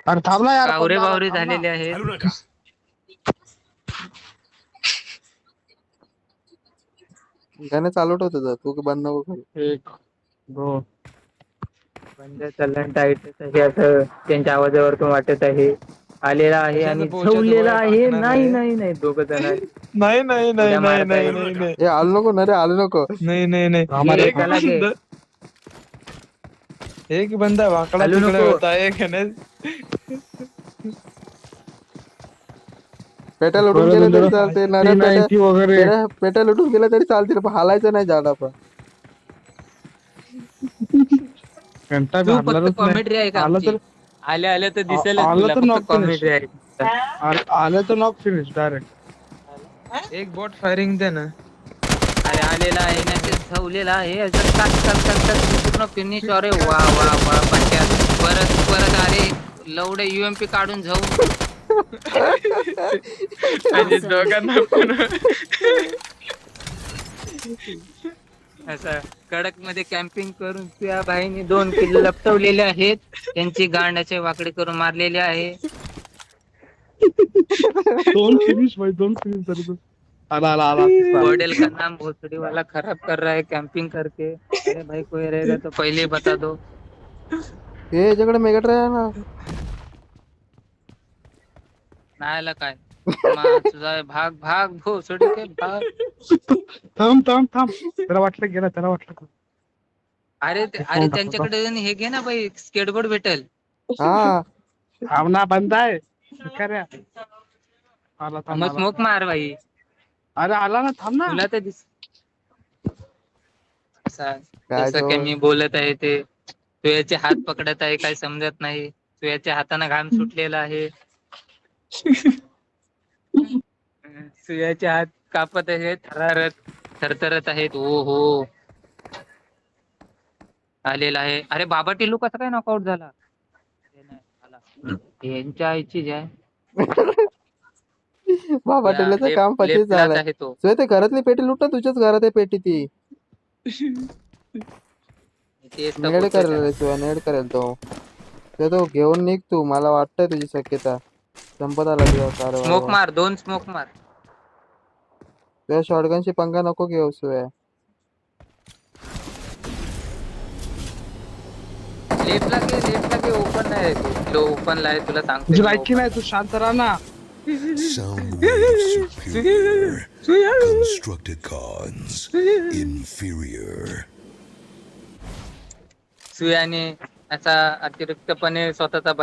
अरे थांबला यार, कावरे बंदा आला, बावरे थांब ना. झालेले आहेत. हलू नका. गाणं चालू ठेवतो तुझं, तू बंद नको करू. 1 2 बंद चलन टाईट हे असं त्यांच्या आवाजावरून वाटत आहे. आलेला आहे पोशाचं आणि पोशाचं झवलेला गोळ्या आहे. टाकणार नाही आहे. नाही नाही, दोघ जण आहेत. नाही नाही नाही उड्या नाही मारत नाही आहे. नाही नाही ए आलू नको ना रे, आलू नको. नाही नाही नाही आम्हाला एक चला घे. बंदा एक बंदा वाकडा हलू तिकडे नको. होता एक है ना. पेट्या लुटून गेले तरी चालते ना रे, 390 वगैरे. पेट्या लुटून गेल्या तरी चालतील, पण हालायचं नाही झाड आपण. घंटा तू फक्त घालणारच नाही. कॉमेडी आहे का आलं आमची? तर आल्या आल्या तर दिसेल आलं तुला, तर फक्त knock कॉमेडी आहे. आलं तर नॉक फिनिश डायरेक्ट. एक बॉट फायरिंग दे ना. अरे आलेला आहे ना, ते झवलेला आहे. असं टाक टाक टाक टाक पूर्ण फिनिश. अरे वा वा वा पट्ट्या. परत परत अरे लवडे युएमपी काढून जाऊ. आणि दोघांना पण असं कडक मध्ये कॅम्पिंग करून त्या भाईने 2 किल्ले लपटवलेले आहेत. त्यांची गांडाचे वाकडे करून मारलेले आहे. 2 फिनिश भाई, 2 फिनिश झाले तो. आला आला आला. मॉडल का नाम भोसड़ी वाला खराब कर रहा है कैंपिंग करके. अरे भाई कोई रहेगा तो पहले ही बता दो. हे याच्याकडे मेगाट्राय आहे ना. नाही आला काय तुझा भाग भाग भोसडी के भाग. थांब थांब थांब, त्याला वाटलं गेला, त्याला वाटलं. अरे अरे त्यांच्याकडे हे घे ना भाई, स्केटबोर्ड भेटेल. हा थांब ना, बंद आहे. आला थांब, मग आला. स्मोक मार भाई. अरे आला ना, थांब ना. तुला तर दिस काय जसं तो? की मी बोलत आहे ते तुझ्याचे हात पकडत आहे, काय समजत नाही. तुझ्याच्या हाताने घाम सुटलेला आहे. सुयाचे हात कापत आहेत, थरथरत आहेत. ओ हो आलेला आहे. अरे बाबा टिल्लू कसा काय नॉकआउट झाला? यांच्या आईची जय. बाबा टेल्याचं काम पचीस झालंय. आहे तो. ते घरातली पेटी लुट ना, तुझ्याच घरात आहे पेटी ती. तेच तर नेड बोलतोय करेल रे तुला, नेड करेल तो. ते तो घेऊन निघ तू, मला वाटतंय तुझी शक्यता संपत आला तुझा त्याला. स्मोक मार, 2 स्मोक मार. तुझ्या शॉटगनची पंगा नको घेऊ सुया. लेफ्टला घे ओपन आहे तो ओपनला आहे, तुला सांगतो. तुझी लायकी नाही, तू शांत राहा ना. Sound waves superior. Constructed cons inferior. सुयाने असा अतिरिक्तपणे स्वतःचा